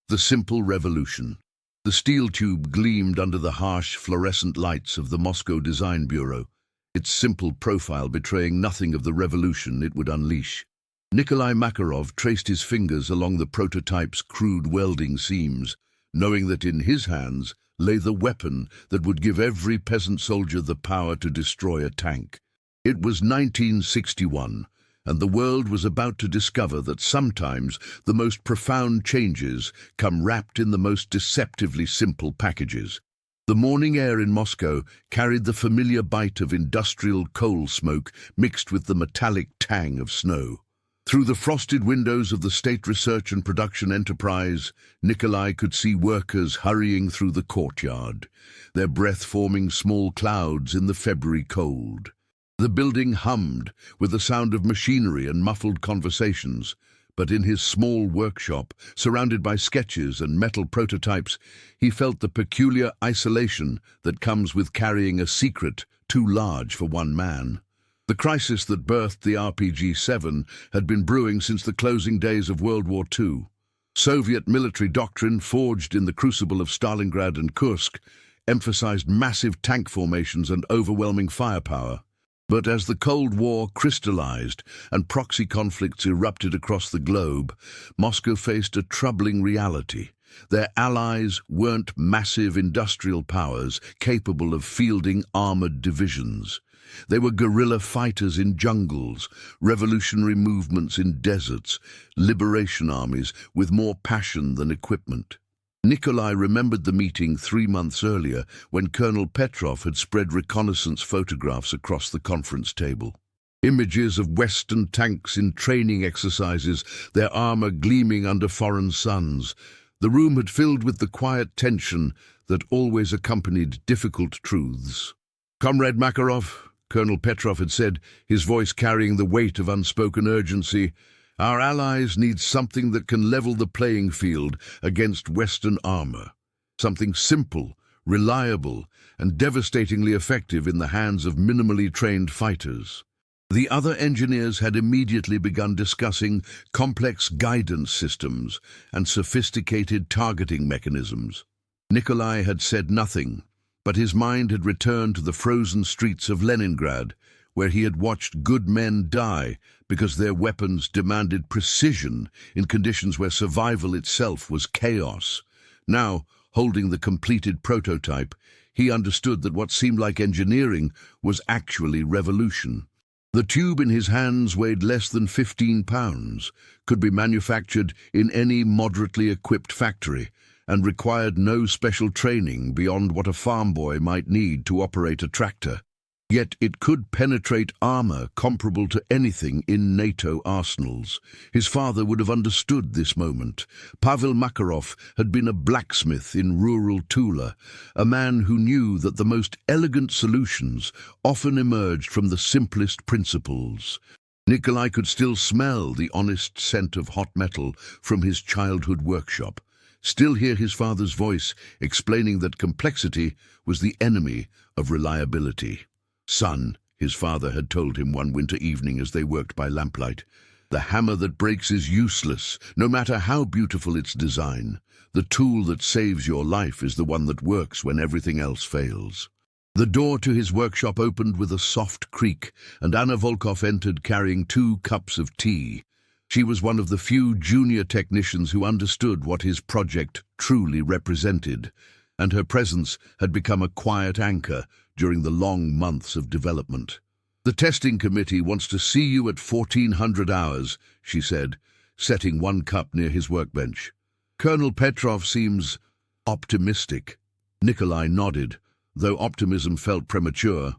The simple revolution. The steel tube gleamed under the harsh fluorescent lights of the Moscow Design Bureau, its simple profile betraying nothing of the revolution it would unleash. Nikolai Makarov traced his fingers along the prototype's crude welding seams, knowing that in his hands lay the weapon that would give every peasant soldier the power to destroy a tank. It was 1961, and the world was about to discover that sometimes the most profound changes come wrapped in the most deceptively simple packages. The morning air in Moscow carried the familiar bite of industrial coal smoke mixed with the metallic tang of snow. Through the frosted windows of the State Research and Production Enterprise, Nikolai could see workers hurrying through the courtyard, their breath forming small clouds in the February cold. The building hummed with the sound of machinery and muffled conversations, but in his small workshop, surrounded by sketches and metal prototypes, he felt the peculiar isolation that comes with carrying a secret too large for one man. The crisis that birthed the RPG-7 had been brewing since the closing days of World War II. Soviet military doctrine, forged in the crucible of Stalingrad and Kursk, emphasized massive tank formations and overwhelming firepower. But as the Cold War crystallized and proxy conflicts erupted across the globe, Moscow faced a troubling reality. Their allies weren't massive industrial powers capable of fielding armored divisions. They were guerrilla fighters in jungles, revolutionary movements in deserts, liberation armies with more passion than equipment. Nikolai remembered the meeting 3 months earlier when Colonel Petrov had spread reconnaissance photographs across the conference table. Images of Western tanks in training exercises, their armor gleaming under foreign suns. The room had filled with the quiet tension that always accompanied difficult truths. "Comrade Makarov," Colonel Petrov had said, his voice carrying the weight of unspoken urgency, "our allies need something that can level the playing field against Western armor. Something simple, reliable, and devastatingly effective in the hands of minimally trained fighters." The other engineers had immediately begun discussing complex guidance systems and sophisticated targeting mechanisms. Nikolai had said nothing, but his mind had returned to the frozen streets of Leningrad, where he had watched good men die because their weapons demanded precision in conditions where survival itself was chaos. Now, holding the completed prototype, he understood that what seemed like engineering was actually revolution. The tube in his hands weighed less than 15 pounds, could be manufactured in any moderately equipped factory, and required no special training beyond what a farm boy might need to operate a tractor. Yet it could penetrate armor comparable to anything in NATO arsenals. His father would have understood this moment. Pavel Makarov had been a blacksmith in rural Tula, a man who knew that the most elegant solutions often emerged from the simplest principles. Nikolai could still smell the honest scent of hot metal from his childhood workshop, still hear his father's voice explaining that complexity was the enemy of reliability. "Son," his father had told him one winter evening as they worked by lamplight, "the hammer that breaks is useless, no matter how beautiful its design. The tool that saves your life is the one that works when everything else fails." The door to his workshop opened with a soft creak, and Anna Volkov entered carrying 2 cups of tea. She was one of the few junior technicians who understood what his project truly represented, and her presence had become a quiet anchor during the long months of development. "The testing committee wants to see you at 1400 hours, she said, setting 1 cup near his workbench. "Colonel Petrov seems optimistic." Nikolai nodded, though optimism felt premature.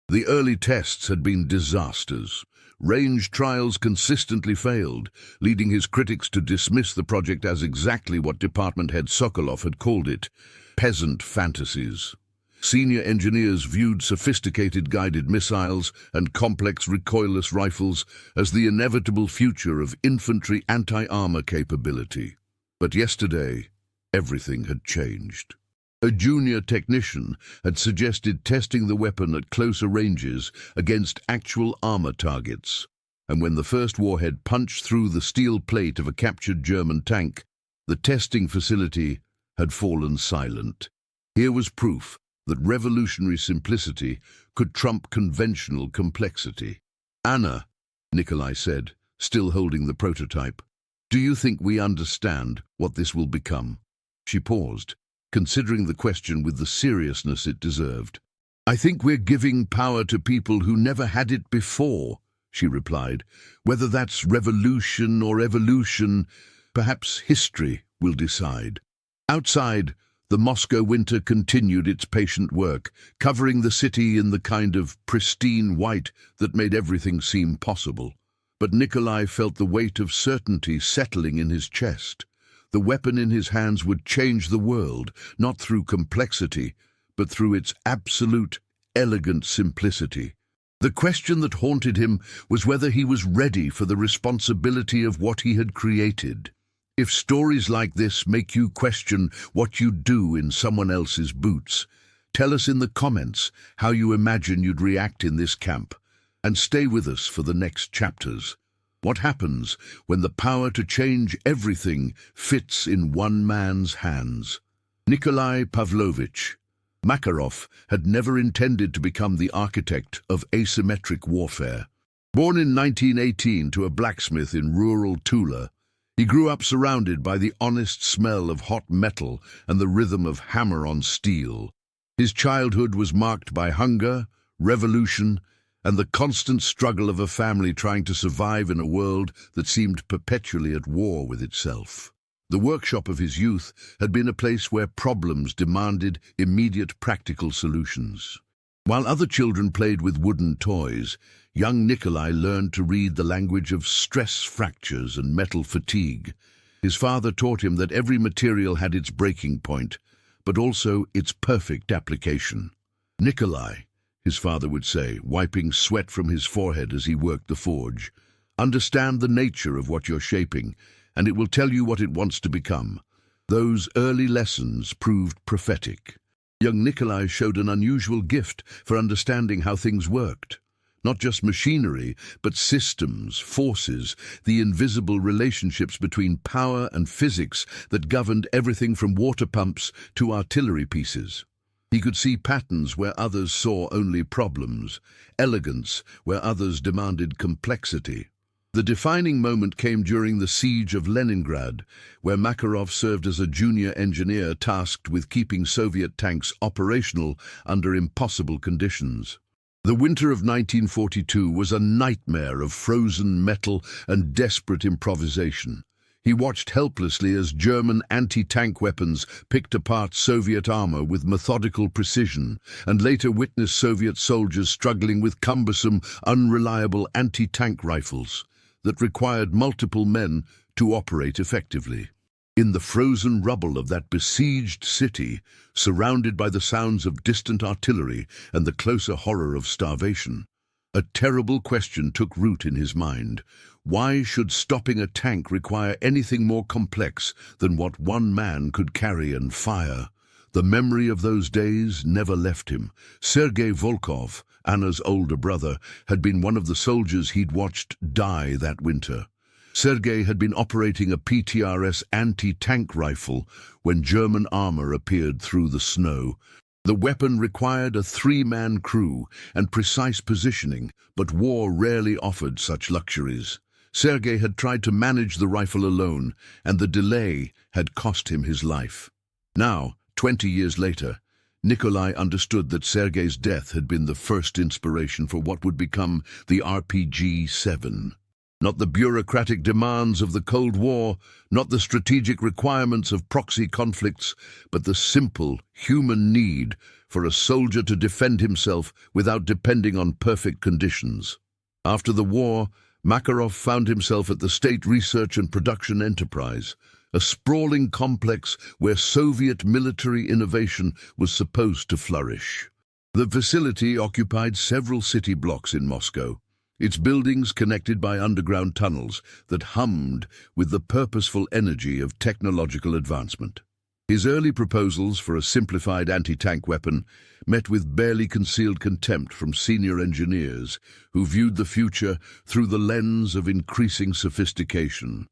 The early tests had been disasters. Range trials consistently failed, leading his critics to dismiss the project as exactly what Department Head Sokolov had called it: peasant fantasies. Senior engineers viewed sophisticated guided missiles and complex recoilless rifles as the inevitable future of infantry anti-armor capability. But yesterday, everything had changed. A junior technician had suggested testing the weapon at closer ranges against actual armor targets, and when the first warhead punched through the steel plate of a captured German tank, The testing facility had fallen silent. Here was proof that revolutionary simplicity could trump conventional complexity. "Anna," Nikolai said, still holding the prototype, "do you think we understand what this will become?" She paused, considering the question with the seriousness it deserved. "I think we're giving power to people who never had it before," she replied. "Whether that's revolution or evolution, perhaps history will decide." Outside, the Moscow winter continued its patient work, covering the city in the kind of pristine white that made everything seem possible. But Nikolai felt the weight of certainty settling in his chest. The weapon in his hands would change the world, not through complexity, but through its absolute, elegant simplicity. The question that haunted him was whether he was ready for the responsibility of what he had created. If stories like this make you question what you'd do in someone else's boots, tell us in the comments how you imagine you'd react in this camp, and stay with us for the next chapters. What happens when the power to change everything fits in one man's hands? Nikolai Pavlovich Makarov had never intended to become the architect of asymmetric warfare. Born in 1918 to a blacksmith in rural Tula, he grew up surrounded by the honest smell of hot metal and the rhythm of hammer on steel. His childhood was marked by hunger, revolution, and the constant struggle of a family trying to survive in a world that seemed perpetually at war with itself. The workshop of his youth had been a place where problems demanded immediate practical solutions. While other children played with wooden toys, young Nikolai learned to read the language of stress fractures and metal fatigue. His father taught him that every material had its breaking point, but also its perfect application. "Nikolai," his father would say, wiping sweat from his forehead as he worked the forge, "understand the nature of what you're shaping, and it will tell you what it wants to become." Those early lessons proved prophetic. Young Nikolai showed an unusual gift for understanding how things worked. Not just machinery, but systems, forces, the invisible relationships between power and physics that governed everything from water pumps to artillery pieces. He could see patterns where others saw only problems, elegance where others demanded complexity. The defining moment came during the siege of Leningrad, where Makarov served as a junior engineer tasked with keeping Soviet tanks operational under impossible conditions. The winter of 1942 was a nightmare of frozen metal and desperate improvisation. He watched helplessly as German anti-tank weapons picked apart Soviet armor with methodical precision, and later witnessed Soviet soldiers struggling with cumbersome, unreliable anti-tank rifles that required multiple men to operate effectively. In the frozen rubble of that besieged city, surrounded by the sounds of distant artillery and the closer horror of starvation, a terrible question took root in his mind. Why should stopping a tank require anything more complex than what one man could carry and fire? The memory of those days never left him. Sergei Volkov, Anna's older brother, had been one of the soldiers he'd watched die that winter. Sergei had been operating a PTRS anti-tank rifle when German armor appeared through the snow. The weapon required a three-man crew and precise positioning, but war rarely offered such luxuries. Sergei had tried to manage the rifle alone, and the delay had cost him his life. Now, 20 years later, Nikolai understood that Sergei's death had been the first inspiration for what would become the RPG-7. Not the bureaucratic demands of the Cold War, not the strategic requirements of proxy conflicts, but the simple human need for a soldier to defend himself without depending on perfect conditions. After the war, Makarov found himself at the State Research and Production Enterprise, a sprawling complex where Soviet military innovation was supposed to flourish. The facility occupied several city blocks in Moscow, its buildings connected by underground tunnels that hummed with the purposeful energy of technological advancement. His early proposals for a simplified anti-tank weapon met with barely concealed contempt from senior engineers who viewed the future through the lens of increasing sophistication.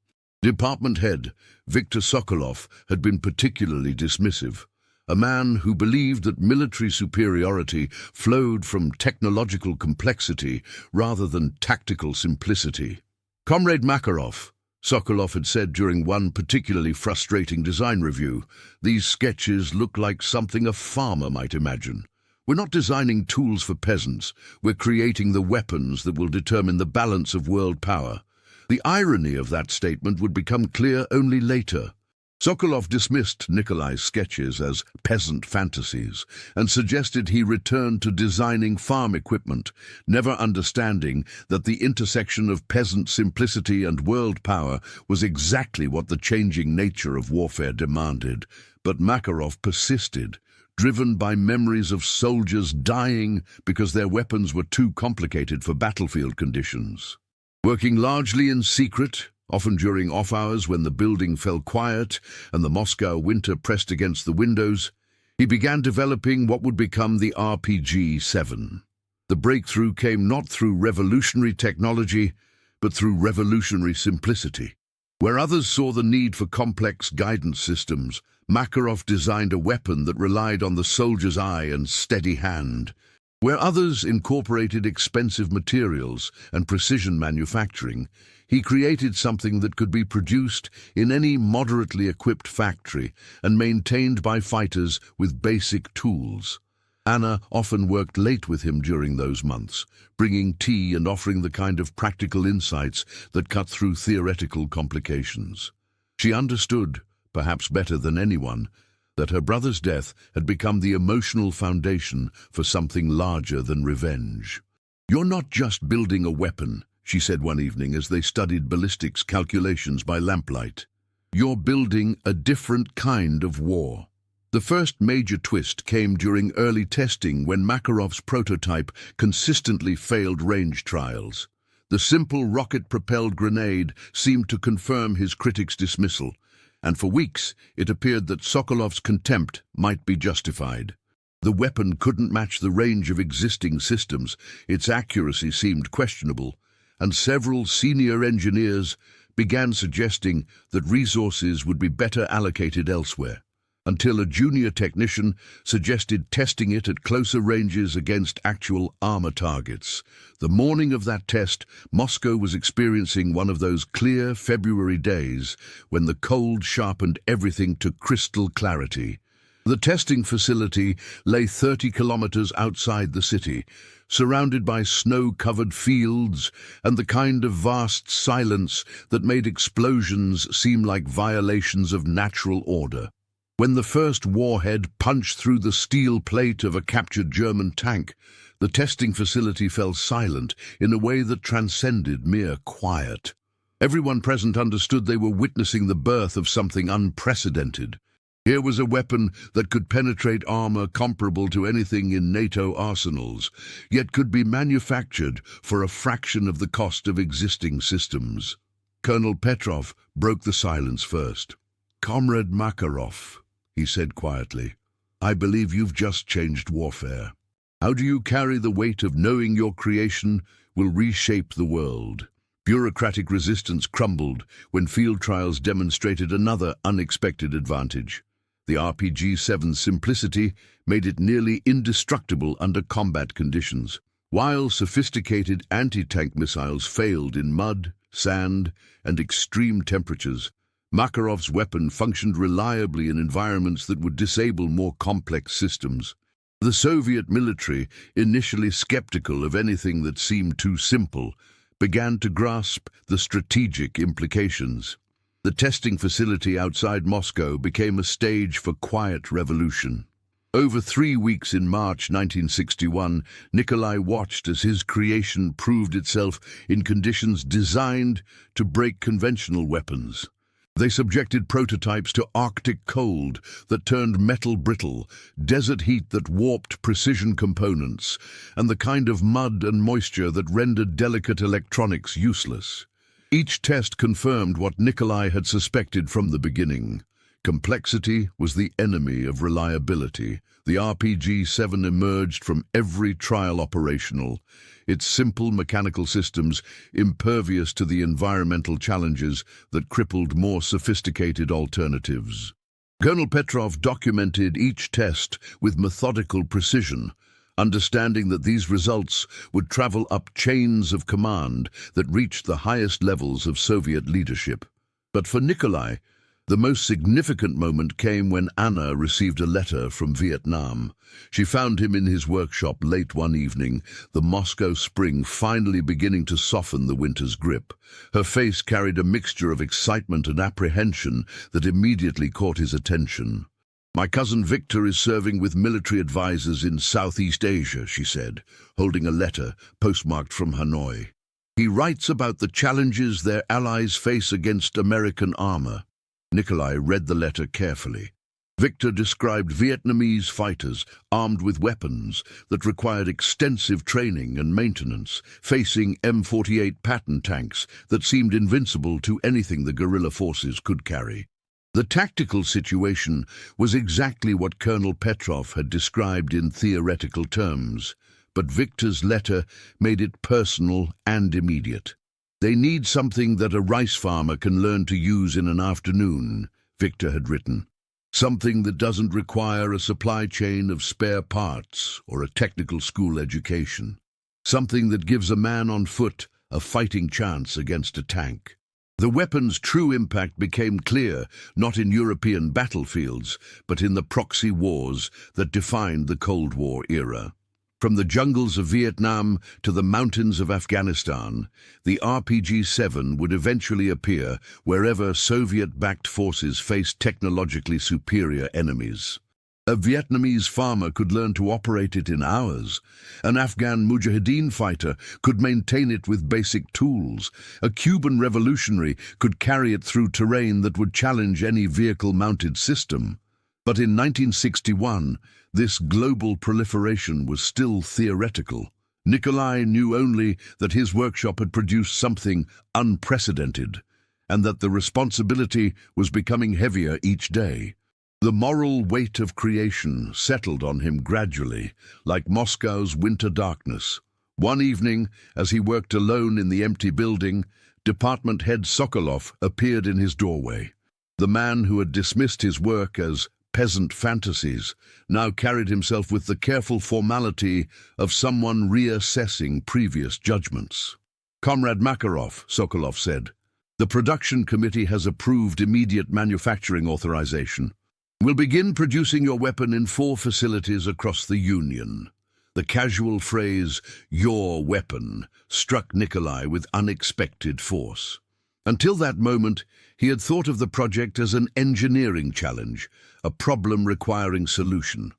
Department head Viktor Sokolov had been particularly dismissive, a man who believed that military superiority flowed from technological complexity rather than tactical simplicity. "Comrade Makarov," Sokolov had said during one particularly frustrating design review, "these sketches look like something a farmer might imagine. We're not designing tools for peasants, we're creating the weapons that will determine the balance of world power." The irony of that statement would become clear only later. Sokolov dismissed Nikolai's sketches as peasant fantasies and suggested he return to designing farm equipment, never understanding that the intersection of peasant simplicity and world power was exactly what the changing nature of warfare demanded. But Makarov persisted, driven by memories of soldiers dying because their weapons were too complicated for battlefield conditions. Working largely in secret, often during off hours when the building fell quiet and the Moscow winter pressed against the windows, he began developing what would become the RPG-7. The breakthrough came not through revolutionary technology, but through revolutionary simplicity. Where others saw the need for complex guidance systems, Makarov designed a weapon that relied on the soldier's eye and steady hand. Where others incorporated expensive materials and precision manufacturing, he created something that could be produced in any moderately equipped factory and maintained by fighters with basic tools. Anna often worked late with him during those months, bringing tea and offering the kind of practical insights that cut through theoretical complications. She understood, perhaps better than anyone, that her brother's death had become the emotional foundation for something larger than revenge. "You're not just building a weapon," she said one evening as they studied ballistics calculations by lamplight. "You're building a different kind of war." The first major twist came during early testing when Makarov's prototype consistently failed range trials. The simple rocket-propelled grenade seemed to confirm his critics' dismissal, and for weeks it appeared that Sokolov's contempt might be justified. The weapon couldn't match the range of existing systems, its accuracy seemed questionable, and several senior engineers began suggesting that resources would be better allocated elsewhere, until a junior technician suggested testing it at closer ranges against actual armor targets. The morning of that test, Moscow was experiencing one of those clear February days when the cold sharpened everything to crystal clarity. The testing facility lay 30 kilometers outside the city, surrounded by snow-covered fields and the kind of vast silence that made explosions seem like violations of natural order. When the first warhead punched through the steel plate of a captured German tank, the testing facility fell silent in a way that transcended mere quiet. Everyone present understood they were witnessing the birth of something unprecedented. Here was a weapon that could penetrate armor comparable to anything in NATO arsenals, yet could be manufactured for a fraction of the cost of existing systems. Colonel Petrov broke the silence first. "Comrade Makarov," he said quietly, "I believe you've just changed warfare. How do you carry the weight of knowing your creation will reshape the world?" Bureaucratic resistance crumbled when field trials demonstrated another unexpected advantage. The RPG-7's simplicity made it nearly indestructible under combat conditions. While sophisticated anti-tank missiles failed in mud, sand, and extreme temperatures, Makarov's weapon functioned reliably in environments that would disable more complex systems. The Soviet military, initially skeptical of anything that seemed too simple, began to grasp the strategic implications. The testing facility outside Moscow became a stage for quiet revolution. Over 3 weeks in March 1961, Nikolai watched as his creation proved itself in conditions designed to break conventional weapons. They subjected prototypes to Arctic cold that turned metal brittle, desert heat that warped precision components, and the kind of mud and moisture that rendered delicate electronics useless. Each test confirmed what Nikolai had suspected from the beginning. Complexity was the enemy of reliability. The RPG-7 emerged from every trial operational, its simple mechanical systems impervious to the environmental challenges that crippled more sophisticated alternatives. Colonel Petrov documented each test with methodical precision, understanding that these results would travel up chains of command that reached the highest levels of Soviet leadership. But for Nikolai, the most significant moment came when Anna received a letter from Vietnam. She found him in his workshop late one evening, the Moscow spring finally beginning to soften the winter's grip. Her face carried a mixture of excitement and apprehension that immediately caught his attention. "My cousin Victor is serving with military advisors in Southeast Asia," she said, holding a letter postmarked from Hanoi. "He writes about the challenges their allies face against American armor." Nikolai read the letter carefully. Victor described Vietnamese fighters armed with weapons that required extensive training and maintenance, facing M48 Patton tanks that seemed invincible to anything the guerrilla forces could carry. The tactical situation was exactly what Colonel Petrov had described in theoretical terms, but Victor's letter made it personal and immediate. "They need something that a rice farmer can learn to use in an afternoon," Victor had written. "Something that doesn't require a supply chain of spare parts or a technical school education. Something that gives a man on foot a fighting chance against a tank." The weapon's true impact became clear, not in European battlefields, but in the proxy wars that defined the Cold War era. From the jungles of Vietnam to the mountains of Afghanistan, the RPG-7 would eventually appear wherever Soviet-backed forces faced technologically superior enemies. A Vietnamese farmer could learn to operate it in hours. An Afghan Mujahideen fighter could maintain it with basic tools. A Cuban revolutionary could carry it through terrain that would challenge any vehicle-mounted system. But in 1961, this global proliferation was still theoretical. Nikolai knew only that his workshop had produced something unprecedented, and that the responsibility was becoming heavier each day. The moral weight of creation settled on him gradually, like Moscow's winter darkness. One evening, as he worked alone in the empty building, Department Head Sokolov appeared in his doorway. The man who had dismissed his work as peasant fantasies now carried himself with the careful formality of someone reassessing previous judgments. "Comrade Makarov," Sokolov said, "the production committee has approved immediate manufacturing authorization. We'll begin producing your weapon in 4 facilities across the Union." The casual phrase, "your weapon," struck Nikolai with unexpected force. Until that moment, he had thought of the project as an engineering challenge, a problem requiring solution.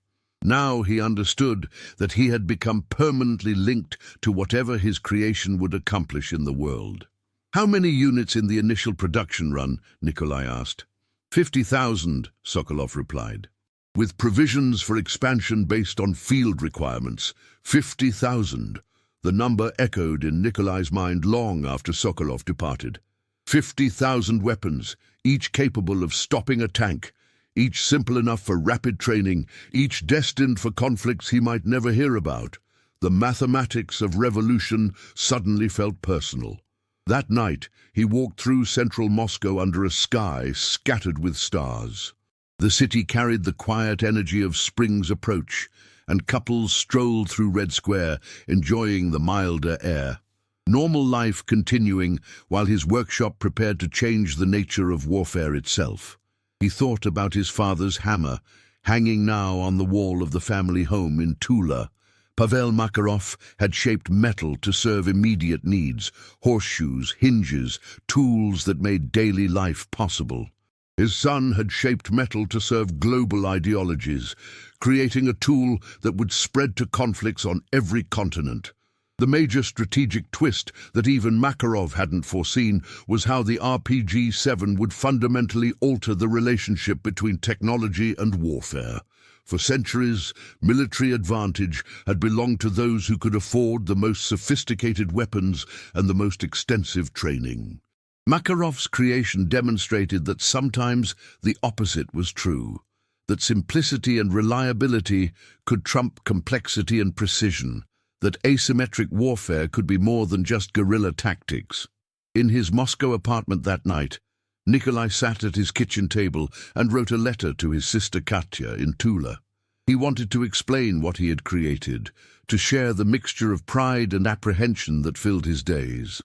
Now he understood that he had become permanently linked to whatever his creation would accomplish in the world. "How many units in the initial production run?" Nikolai asked. 50,000, Sokolov replied. "With provisions for expansion based on field requirements, 50,000. The number echoed in Nikolai's mind long after Sokolov departed. 50,000 weapons, each capable of stopping a tank, each simple enough for rapid training, each destined for conflicts he might never hear about. The mathematics of revolution suddenly felt personal. That night, he walked through central Moscow under a sky scattered with stars. The city carried the quiet energy of spring's approach, and couples strolled through Red Square, enjoying the milder air. Normal life continuing while his workshop prepared to change the nature of warfare itself. He thought about his father's hammer, hanging now on the wall of the family home in Tula. Pavel Makarov had shaped metal to serve immediate needs, horseshoes, hinges, tools that made daily life possible. His son had shaped metal to serve global ideologies, creating a tool that would spread to conflicts on every continent. The major strategic twist that even Makarov hadn't foreseen was how the RPG-7 would fundamentally alter the relationship between technology and warfare. For centuries, military advantage had belonged to those who could afford the most sophisticated weapons and the most extensive training. Makarov's creation demonstrated that sometimes the opposite was true, that simplicity and reliability could trump complexity and precision, that asymmetric warfare could be more than just guerrilla tactics. In his Moscow apartment that night, Nikolai sat at his kitchen table and wrote a letter to his sister Katya in Tula. He wanted to explain what he had created, to share the mixture of pride and apprehension that filled his days.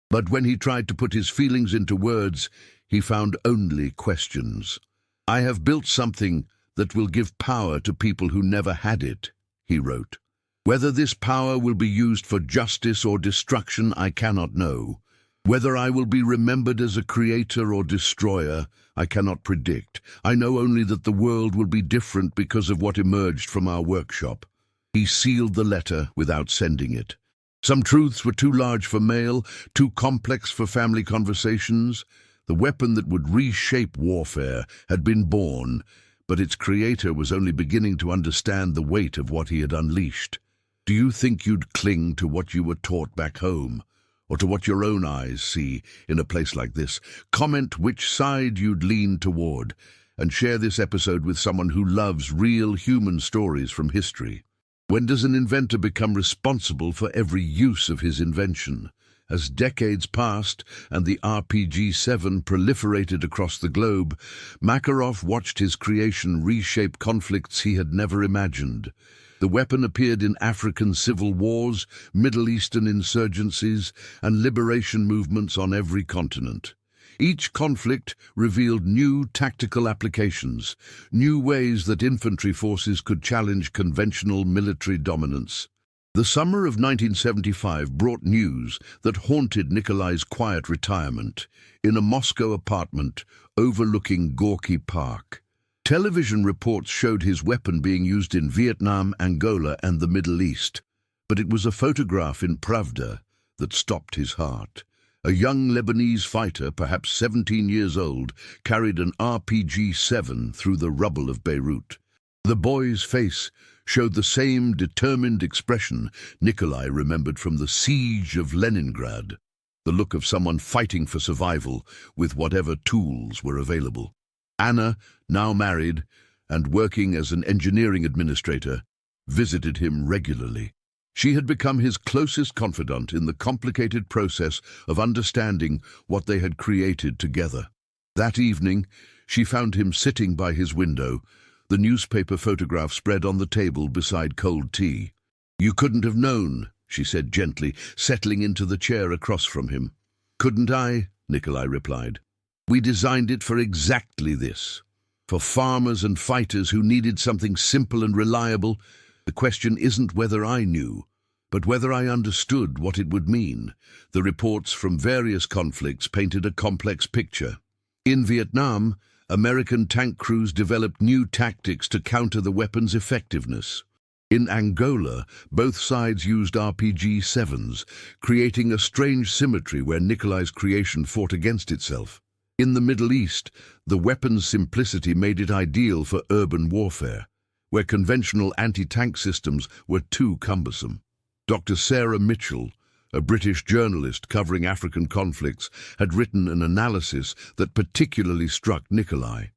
But when he tried to put his feelings into words, he found only questions. "I have built something that will give power to people who never had it," he wrote. "Whether this power will be used for justice or destruction, I cannot know. Whether I will be remembered as a creator or destroyer, I cannot predict. I know only that the world will be different because of what emerged from our workshop." He sealed the letter without sending it. Some truths were too large for mail, too complex for family conversations. The weapon that would reshape warfare had been born, but its creator was only beginning to understand the weight of what he had unleashed. Do you think you'd cling to what you were taught back home, or to what your own eyes see in a place like this? Comment which side you'd lean toward, and share this episode with someone who loves real human stories from history. When does an inventor become responsible for every use of his invention? As decades passed and the RPG-7 proliferated across the globe, Makarov watched his creation reshape conflicts he had never imagined. The weapon appeared in African civil wars, Middle Eastern insurgencies, and liberation movements on every continent. Each conflict revealed new tactical applications, new ways that infantry forces could challenge conventional military dominance. The summer of 1975 brought news that haunted Nikolai's quiet retirement in a Moscow apartment overlooking Gorky Park. Television reports showed his weapon being used in Vietnam, Angola, and the Middle East, but it was a photograph in Pravda that stopped his heart. A young Lebanese fighter, perhaps 17 years old, carried an RPG-7 through the rubble of Beirut. The boy's face showed the same determined expression Nikolai remembered from the siege of Leningrad, the look of someone fighting for survival with whatever tools were available. Anna, now married and working as an engineering administrator, visited him regularly. She had become his closest confidant in the complicated process of understanding what they had created together. That evening, she found him sitting by his window, the newspaper photograph spread on the table beside cold tea. "You couldn't have known," she said gently, settling into the chair across from him. "Couldn't I?" Nikolai replied. "We designed it for exactly this. For farmers and fighters who needed something simple and reliable. The question isn't whether I knew, but whether I understood what it would mean." The reports from various conflicts painted a complex picture. In Vietnam, American tank crews developed new tactics to counter the weapon's effectiveness. In Angola, both sides used RPG-7s, creating a strange symmetry where Nikolai's creation fought against itself. In the Middle East, the weapon's simplicity made it ideal for urban warfare, where conventional anti-tank systems were too cumbersome. Dr. Sarah Mitchell, a British journalist covering African conflicts, had written an analysis that particularly struck Nikolai.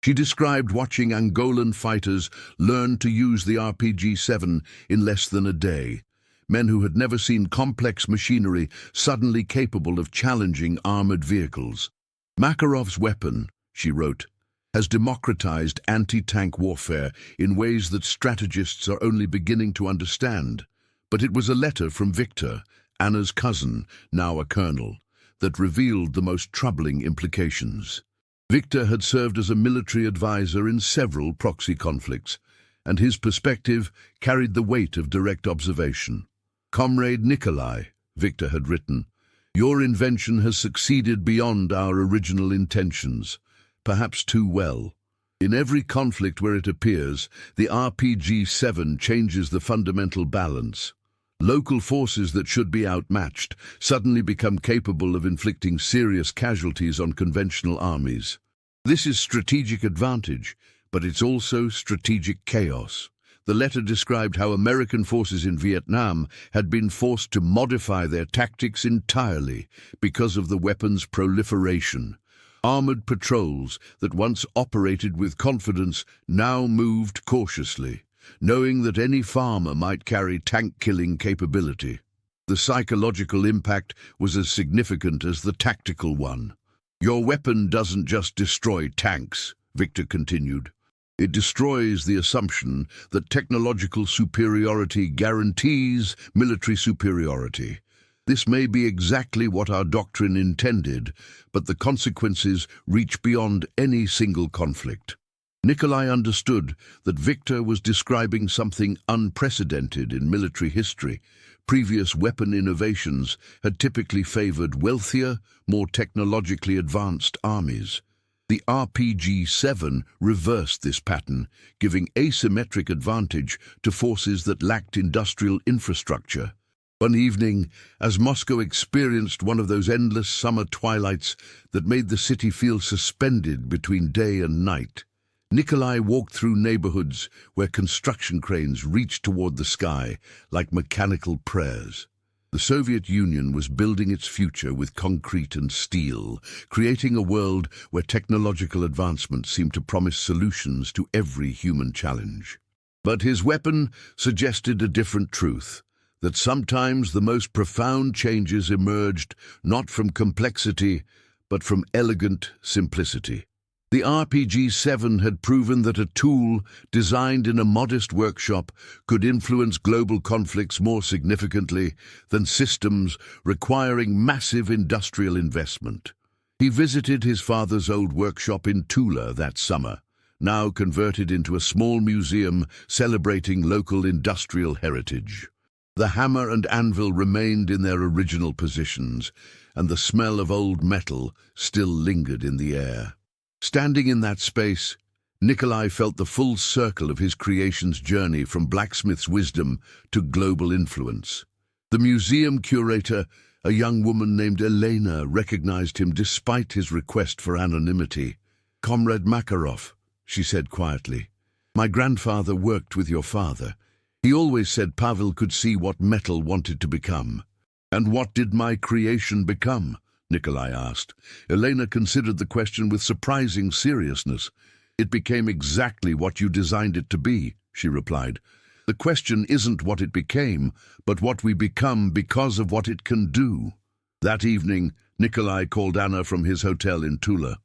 She described watching Angolan fighters learn to use the RPG-7 in less than a day. Men who had never seen complex machinery suddenly capable of challenging armored vehicles. "Makarov's weapon," she wrote, "has democratized anti-tank warfare in ways that strategists are only beginning to understand." But it was a letter from Victor, Anna's cousin, now a colonel, that revealed the most troubling implications. Victor had served as a military advisor in several proxy conflicts, and his perspective carried the weight of direct observation. "Comrade Nikolai," Victor had written, "your invention has succeeded beyond our original intentions, perhaps too well. In every conflict where it appears, the RPG-7 changes the fundamental balance. Local forces that should be outmatched suddenly become capable of inflicting serious casualties on conventional armies. This is strategic advantage, but it's also strategic chaos. The letter described how American forces in Vietnam had been forced to modify their tactics entirely because of the weapon's proliferation. Armored patrols that once operated with confidence now moved cautiously, knowing that any farmer might carry tank-killing capability. The psychological impact was as significant as the tactical one. "Your weapon doesn't just destroy tanks," Victor continued. "It destroys the assumption that technological superiority guarantees military superiority. This may be exactly what our doctrine intended, but the consequences reach beyond any single conflict." Nikolai understood that Victor was describing something unprecedented in military history. Previous weapon innovations had typically favored wealthier, more technologically advanced armies. The RPG-7 reversed this pattern, giving asymmetric advantage to forces that lacked industrial infrastructure. One evening, as Moscow experienced one of those endless summer twilights that made the city feel suspended between day and night, Nikolai walked through neighborhoods where construction cranes reached toward the sky like mechanical prayers. The Soviet Union was building its future with concrete and steel, creating a world where technological advancement seemed to promise solutions to every human challenge. But his weapon suggested a different truth, that sometimes the most profound changes emerged not from complexity, but from elegant simplicity. The RPG-7 had proven that a tool designed in a modest workshop could influence global conflicts more significantly than systems requiring massive industrial investment. He visited his father's old workshop in Tula that summer, now converted into a small museum celebrating local industrial heritage. The hammer and anvil remained in their original positions, and the smell of old metal still lingered in the air. Standing in that space, Nikolai felt the full circle of his creation's journey from blacksmith's wisdom to global influence. The museum curator, a young woman named Elena, recognized him despite his request for anonymity. "Comrade Makarov," she said quietly, "my grandfather worked with your father. He always said Pavel could see what metal wanted to become." "And what did my creation become?" Nikolai asked. Elena considered the question with surprising seriousness. "It became exactly what you designed it to be," she replied. "The question isn't what it became, but what we become because of what it can do." That evening, Nikolai called Anna from his hotel in Tula.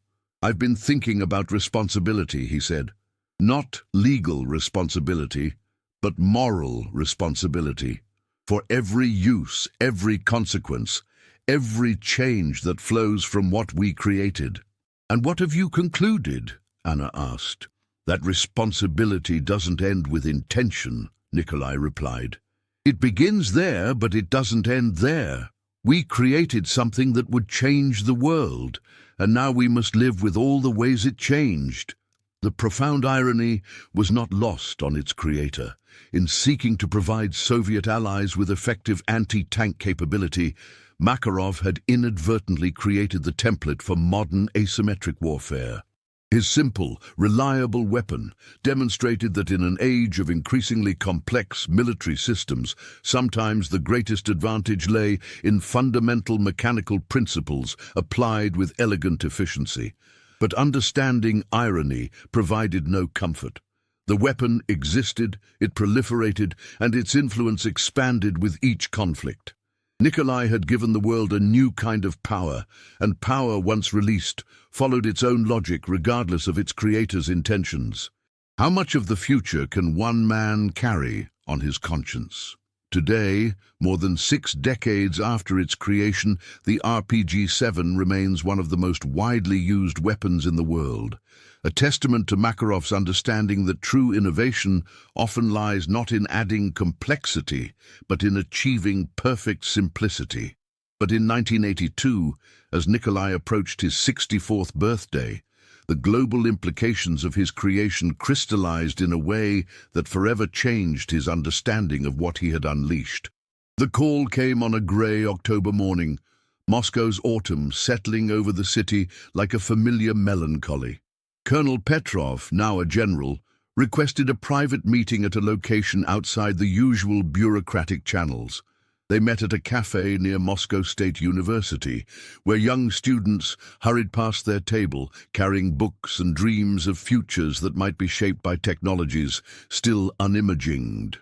"I've been thinking about responsibility," he said. "Not legal responsibility, but moral responsibility. For every use, every consequence, every change that flows from what we created." "And what have you concluded?" Anna asked. "That responsibility doesn't end with intention," Nikolai replied. "It begins there, but it doesn't end there. We created something that would change the world, and now we must live with all the ways it changed." The profound irony was not lost on its creator. In seeking to provide Soviet allies with effective anti-tank capability, Makarov had inadvertently created the template for modern asymmetric warfare. His simple, reliable weapon demonstrated that in an age of increasingly complex military systems, sometimes the greatest advantage lay in fundamental mechanical principles applied with elegant efficiency. But understanding irony provided no comfort. The weapon existed, it proliferated, and its influence expanded with each conflict. Nikolai had given the world a new kind of power, and power, once released, followed its own logic regardless of its creator's intentions. How much of the future can one man carry on his conscience? Today, more than 6 decades after its creation, the RPG-7 remains one of the most widely used weapons in the world, a testament to Makarov's understanding that true innovation often lies not in adding complexity, but in achieving perfect simplicity. But in 1982, as Nikolai approached his 64th birthday, the global implications of his creation crystallized in a way that forever changed his understanding of what he had unleashed. The call came on a gray October morning, Moscow's autumn settling over the city like a familiar melancholy. Colonel Petrov, now a general, requested a private meeting at a location outside the usual bureaucratic channels. They met at a cafe near Moscow State University, where young students hurried past their table, carrying books and dreams of futures that might be shaped by technologies still unimagined.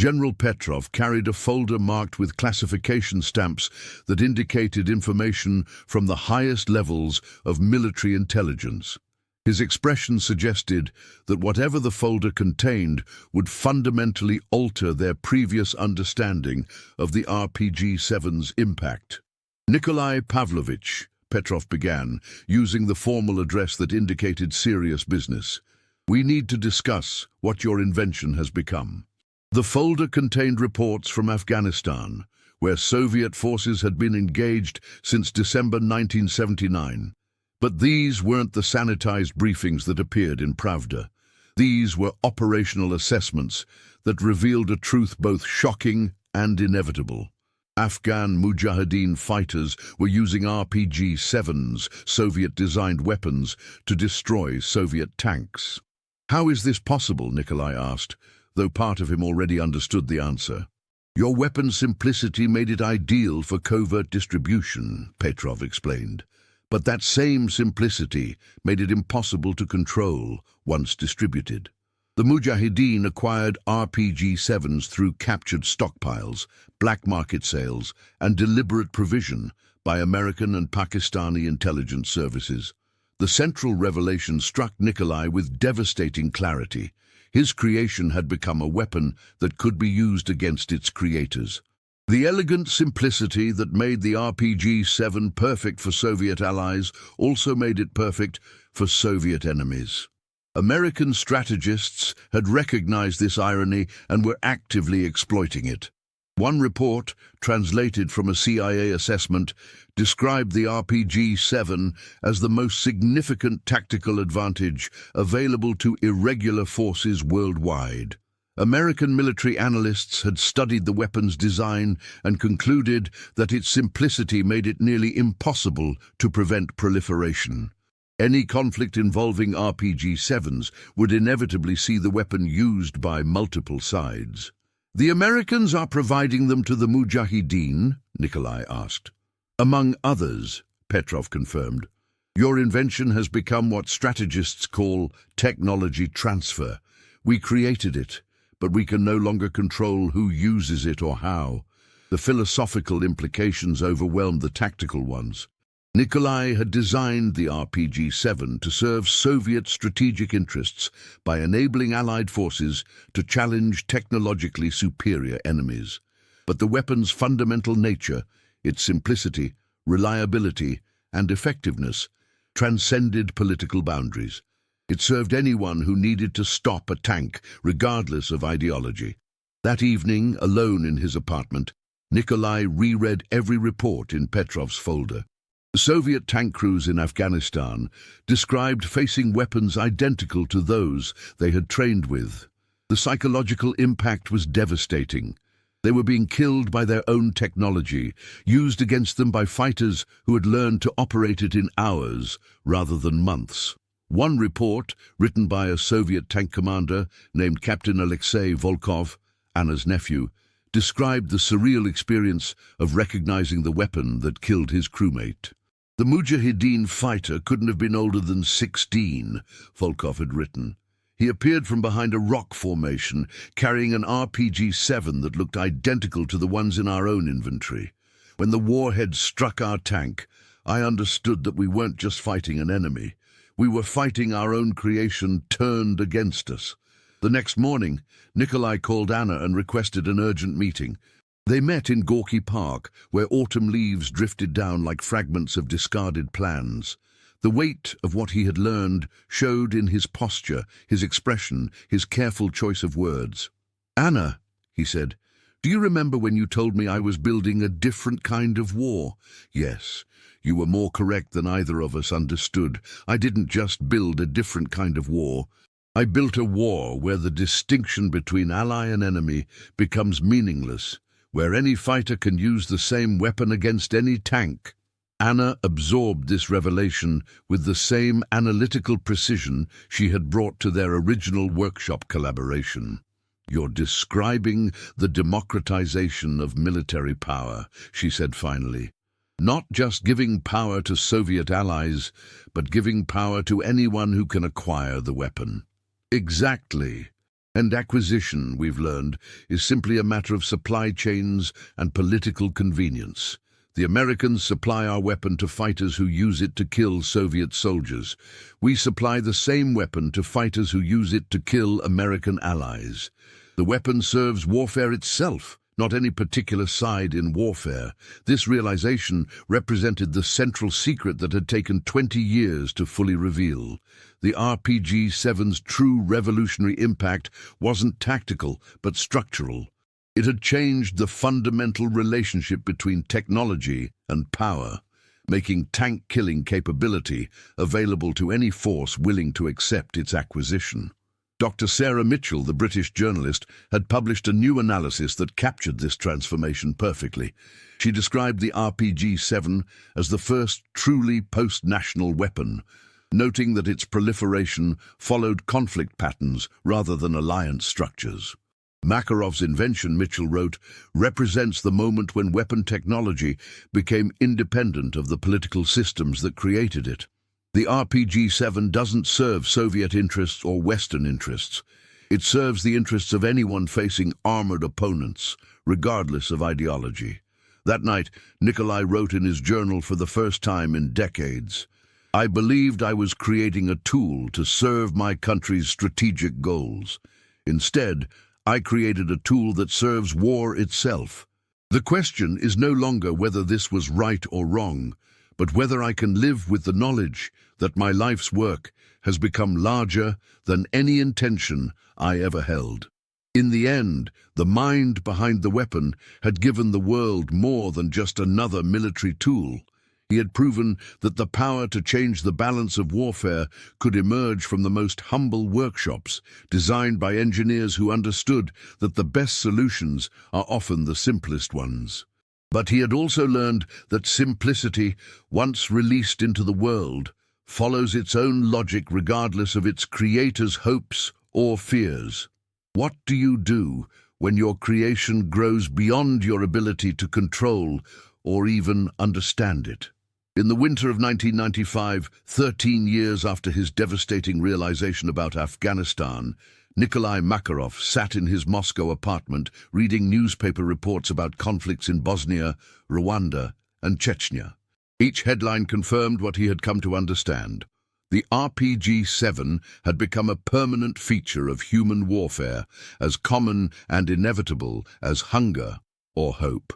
General Petrov carried a folder marked with classification stamps that indicated information from the highest levels of military intelligence. His expression suggested that whatever the folder contained would fundamentally alter their previous understanding of the RPG-7's impact. "Nikolai Pavlovich," Petrov began, using the formal address that indicated serious business, "we need to discuss what your invention has become." The folder contained reports from Afghanistan, where Soviet forces had been engaged since December 1979. But these weren't the sanitized briefings that appeared in Pravda. These were operational assessments that revealed a truth both shocking and inevitable. Afghan Mujahideen fighters were using RPG-7's, Soviet-designed weapons, to destroy Soviet tanks. "How is this possible?" Nikolai asked, though part of him already understood the answer. "Your weapon's simplicity made it ideal for covert distribution," Petrov explained. "But that same simplicity made it impossible to control once distributed. The Mujahideen acquired RPG-7s through captured stockpiles, black market sales, and deliberate provision by American and Pakistani intelligence services. The central revelation struck Nikolai with devastating clarity. His creation had become a weapon that could be used against its creators. The elegant simplicity that made the RPG-7 perfect for Soviet allies also made it perfect for Soviet enemies. American strategists had recognized this irony and were actively exploiting it. One report, translated from a CIA assessment, described the RPG-7 as the most significant tactical advantage available to irregular forces worldwide. American military analysts had studied the weapon's design and concluded that its simplicity made it nearly impossible to prevent proliferation. Any conflict involving RPG-7s would inevitably see the weapon used by multiple sides. "The Americans are providing them to the Mujahideen?" Nikolai asked. "Among others," Petrov confirmed. "Your invention has become what strategists call technology transfer. We created it, but we can no longer control who uses it or how. The philosophical implications overwhelm the tactical ones." Nikolai had designed the RPG-7 to serve Soviet strategic interests by enabling Allied forces to challenge technologically superior enemies. But the weapon's fundamental nature, its simplicity, reliability, and effectiveness, transcended political boundaries. It served anyone who needed to stop a tank, regardless of ideology. That evening, alone in his apartment, Nikolai reread every report in Petrov's folder. Soviet tank crews in Afghanistan described facing weapons identical to those they had trained with. The psychological impact was devastating. They were being killed by their own technology, used against them by fighters who had learned to operate it in hours rather than months. One report, written by a Soviet tank commander named Captain Alexei Volkov, Anna's nephew, described the surreal experience of recognizing the weapon that killed his crewmate. "The Mujahideen fighter couldn't have been older than 16, Volkov had written. "He appeared from behind a rock formation, carrying an RPG-7 that looked identical to the ones in our own inventory. When the warhead struck our tank, I understood that we weren't just fighting an enemy. We were fighting our own creation turned against us." The next morning, Nikolai called Anna and requested an urgent meeting. They met in Gorky Park, where autumn leaves drifted down like fragments of discarded plans. The weight of what he had learned showed in his posture, his expression, his careful choice of words. "Anna," he said, "do you remember when you told me I was building a different kind of war?" "Yes, you were more correct than either of us understood. I didn't just build a different kind of war. I built a war where the distinction between ally and enemy becomes meaningless, where any fighter can use the same weapon against any tank." Anna absorbed this revelation with the same analytical precision she had brought to their original workshop collaboration. "You're describing the democratization of military power," she said finally. "Not just giving power to Soviet allies, but giving power to anyone who can acquire the weapon." Exactly. And acquisition, we've learned, is simply a matter of supply chains and political convenience. The Americans supply our weapon to fighters who use it to kill Soviet soldiers. We supply the same weapon to fighters who use it to kill American allies. The weapon serves warfare itself, not any particular side in warfare. This realization represented the central secret that had taken 20 years to fully reveal. The RPG-7's true revolutionary impact wasn't tactical, but structural. It had changed the fundamental relationship between technology and power, making tank-killing capability available to any force willing to accept its acquisition. Dr. Sarah Mitchell, the British journalist, had published a new analysis that captured this transformation perfectly. She described the RPG-7 as the first truly post-national weapon, noting that its proliferation followed conflict patterns rather than alliance structures. Makarov's invention, Mitchell wrote, represents the moment when weapon technology became independent of the political systems that created it. The RPG-7 doesn't serve Soviet interests or Western interests. It serves the interests of anyone facing armored opponents, regardless of ideology. That night, Nikolai wrote in his journal for the first time in decades, "I believed I was creating a tool to serve my country's strategic goals. Instead, I created a tool that serves war itself. The question is no longer whether this was right or wrong, but whether I can live with the knowledge that my life's work has become larger than any intention I ever held." In the end, the mind behind the weapon had given the world more than just another military tool. He had proven that the power to change the balance of warfare could emerge from the most humble workshops, designed by engineers who understood that the best solutions are often the simplest ones. But he had also learned that simplicity, once released into the world, follows its own logic regardless of its creator's hopes or fears. What do you do when your creation grows beyond your ability to control or even understand it? In the winter of 1995, 13 years after his devastating realization about Afghanistan, Nikolai Makarov sat in his Moscow apartment reading newspaper reports about conflicts in Bosnia, Rwanda, and Chechnya. Each headline confirmed what he had come to understand. The RPG-7 had become a permanent feature of human warfare, as common and inevitable as hunger or hope.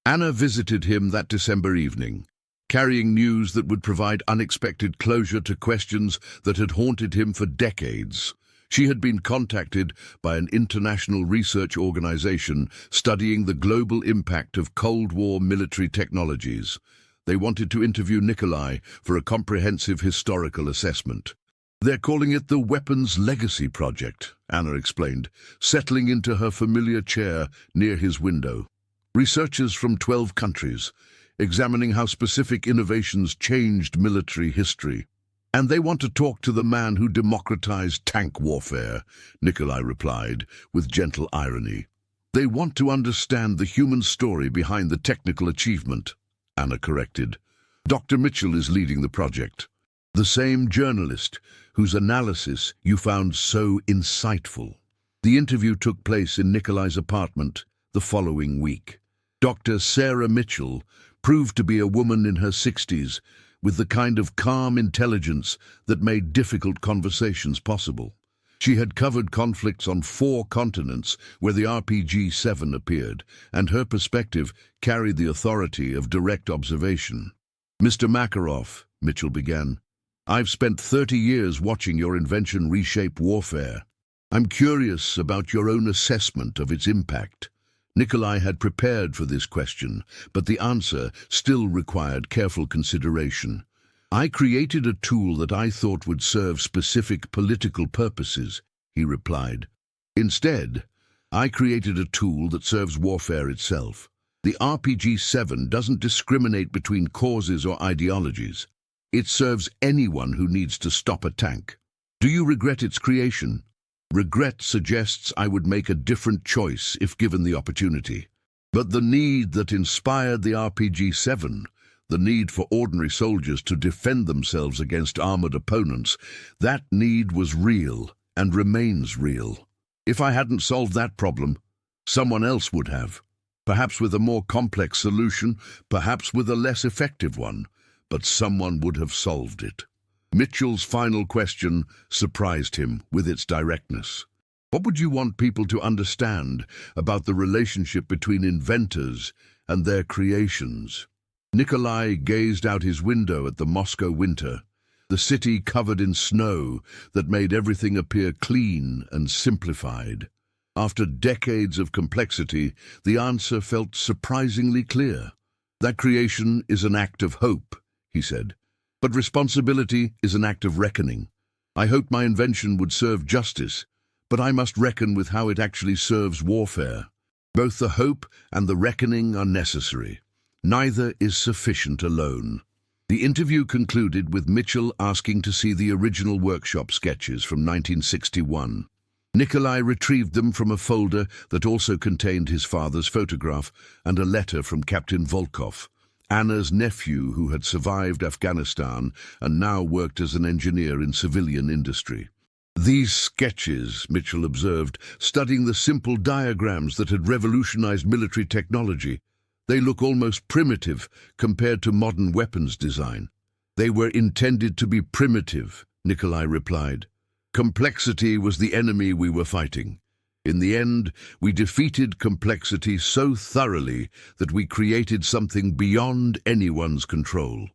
Anna visited him that December evening, carrying news that would provide unexpected closure to questions that had haunted him for decades. She had been contacted by an international research organization studying the global impact of Cold War military technologies. They wanted to interview Nikolai for a comprehensive historical assessment. "They're calling it the Weapons Legacy Project," Anna explained, settling into her familiar chair near his window. "Researchers from 12 countries, examining how specific innovations changed military history. And they want to talk to the man who democratized tank warfare," Nikolai replied, with gentle irony. "They want to understand the human story behind the technical achievement," Anna corrected. "Dr. Mitchell is leading the project. The same journalist whose analysis you found so insightful." The interview took place in Nikolai's apartment the following week. Dr. Sarah Mitchell proved to be a woman in her 60s with the kind of calm intelligence that made difficult conversations possible. She had covered conflicts on 4 continents where the RPG-7 appeared, and her perspective carried the authority of direct observation. "Mr. Makarov," Mitchell began, "I've spent 30 years watching your invention reshape warfare. I'm curious about your own assessment of its impact." Nikolai had prepared for this question, but the answer still required careful consideration. "I created a tool that I thought would serve specific political purposes," he replied. "Instead, I created a tool that serves warfare itself. The RPG-7 doesn't discriminate between causes or ideologies. It serves anyone who needs to stop a tank. Do you regret its creation? Regret suggests I would make a different choice if given the opportunity. But the need that inspired the RPG-7, the need for ordinary soldiers to defend themselves against armored opponents, that need was real and remains real. If I hadn't solved that problem, someone else would have. Perhaps with a more complex solution, perhaps with a less effective one, but someone would have solved it. Mitchell's final question surprised him with its directness. What would you want people to understand about the relationship between inventors and their creations? Nikolai gazed out his window at the Moscow winter, the city covered in snow that made everything appear clean and simplified. After decades of complexity, the answer felt surprisingly clear. That creation is an act of hope, he said, but responsibility is an act of reckoning. I hoped my invention would serve justice, but I must reckon with how it actually serves warfare. Both the hope and the reckoning are necessary. Neither is sufficient alone. The interview concluded with Mitchell asking to see the original workshop sketches from 1961. Nikolai retrieved them from a folder that also contained his father's photograph and a letter from Captain Volkov, Anna's nephew who had survived Afghanistan and now worked as an engineer in civilian industry. These sketches, Mitchell observed, studying the simple diagrams that had revolutionized military technology, they look almost primitive compared to modern weapons design. They were intended to be primitive, Nikolai replied. Complexity was the enemy we were fighting. In the end, we defeated complexity so thoroughly that we created something beyond anyone's control.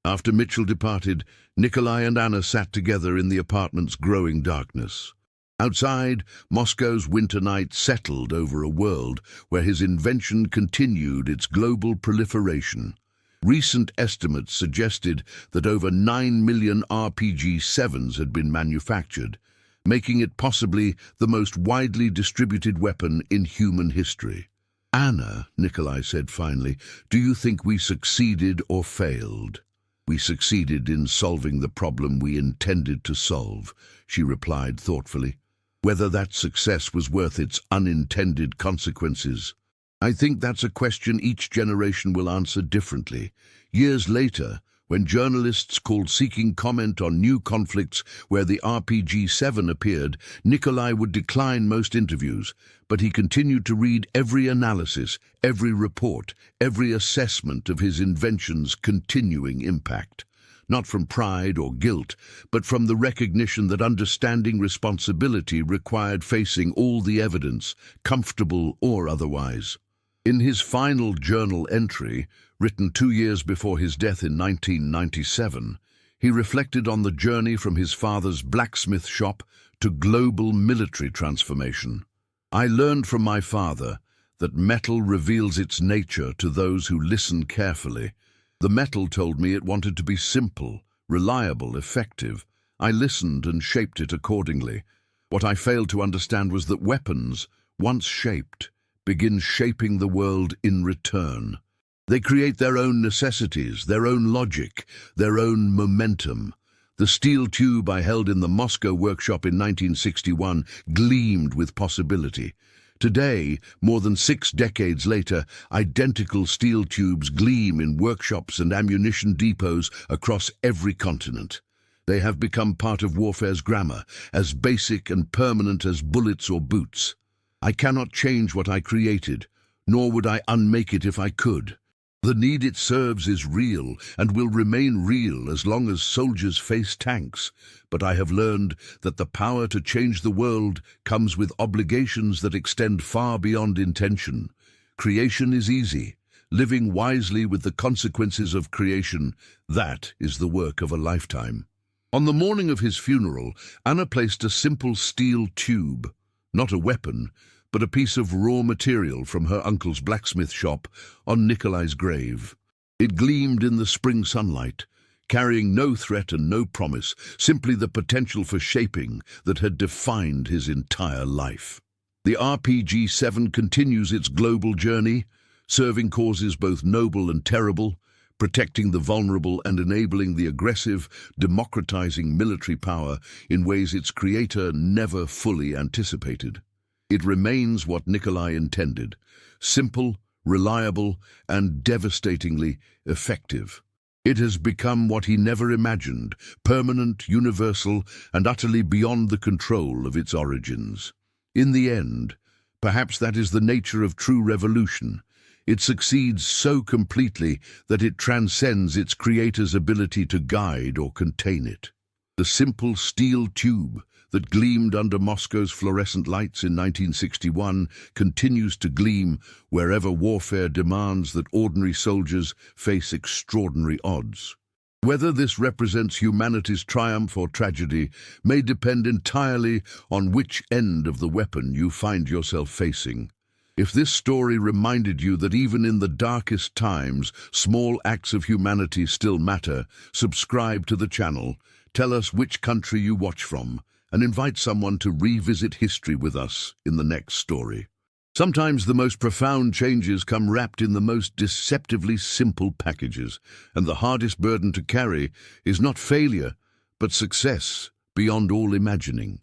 After Mitchell departed, Nikolai and Anna sat together in the apartment's growing darkness. Outside, Moscow's winter night settled over a world where his invention continued its global proliferation. Recent estimates suggested that over 9 million RPG-7s had been manufactured, making it possibly the most widely distributed weapon in human history. Anna, Nikolai said finally, do you think we succeeded or failed? We succeeded in solving the problem we intended to solve, she replied thoughtfully. Whether that success was worth its unintended consequences, I think that's a question each generation will answer differently. Years later, when journalists called seeking comment on new conflicts where the RPG-7 appeared, Nikolai would decline most interviews, but he continued to read every analysis, every report, every assessment of his invention's continuing impact. Not from pride or guilt, but from the recognition that understanding responsibility required facing all the evidence, comfortable or otherwise. In his final journal entry, written 2 years before his death in 1997, he reflected on the journey from his father's blacksmith shop to global military transformation. I learned from my father that metal reveals its nature to those who listen carefully. The metal told me it wanted to be simple, reliable, effective. I listened and shaped it accordingly. What I failed to understand was that weapons, once shaped, begin shaping the world in return. They create their own necessities, their own logic, their own momentum. The steel tube I held in the Moscow workshop in 1961 gleamed with possibility. Today, more than 6 decades later, identical steel tubes gleam in workshops and ammunition depots across every continent. They have become part of warfare's grammar, as basic and permanent as bullets or boots. I cannot change what I created, nor would I unmake it if I could. The need it serves is real and will remain real as long as soldiers face tanks. But I have learned that the power to change the world comes with obligations that extend far beyond intention. Creation is easy. Living wisely with the consequences of creation, that is the work of a lifetime. On the morning of his funeral, Anna placed a simple steel tube, not a weapon, but a piece of raw material from her uncle's blacksmith shop, on Nikolai's grave. It gleamed in the spring sunlight, carrying no threat and no promise, simply the potential for shaping that had defined his entire life. The RPG-7 continues its global journey, serving causes both noble and terrible, protecting the vulnerable and enabling the aggressive, democratizing military power in ways its creator never fully anticipated. It remains what Nikolai intended: simple, reliable, and devastatingly effective. It has become what he never imagined: permanent, universal, and utterly beyond the control of its origins. In the end, perhaps that is the nature of true revolution. It succeeds so completely that it transcends its creator's ability to guide or contain it. The simple steel tube that gleamed under Moscow's fluorescent lights in 1961 continues to gleam wherever warfare demands that ordinary soldiers face extraordinary odds. Whether this represents humanity's triumph or tragedy may depend entirely on which end of the weapon you find yourself facing. If this story reminded you that even in the darkest times, small acts of humanity still matter, subscribe to the channel, tell us which country you watch from, and invite someone to revisit history with us in the next story. Sometimes the most profound changes come wrapped in the most deceptively simple packages, and the hardest burden to carry is not failure, but success beyond all imagining.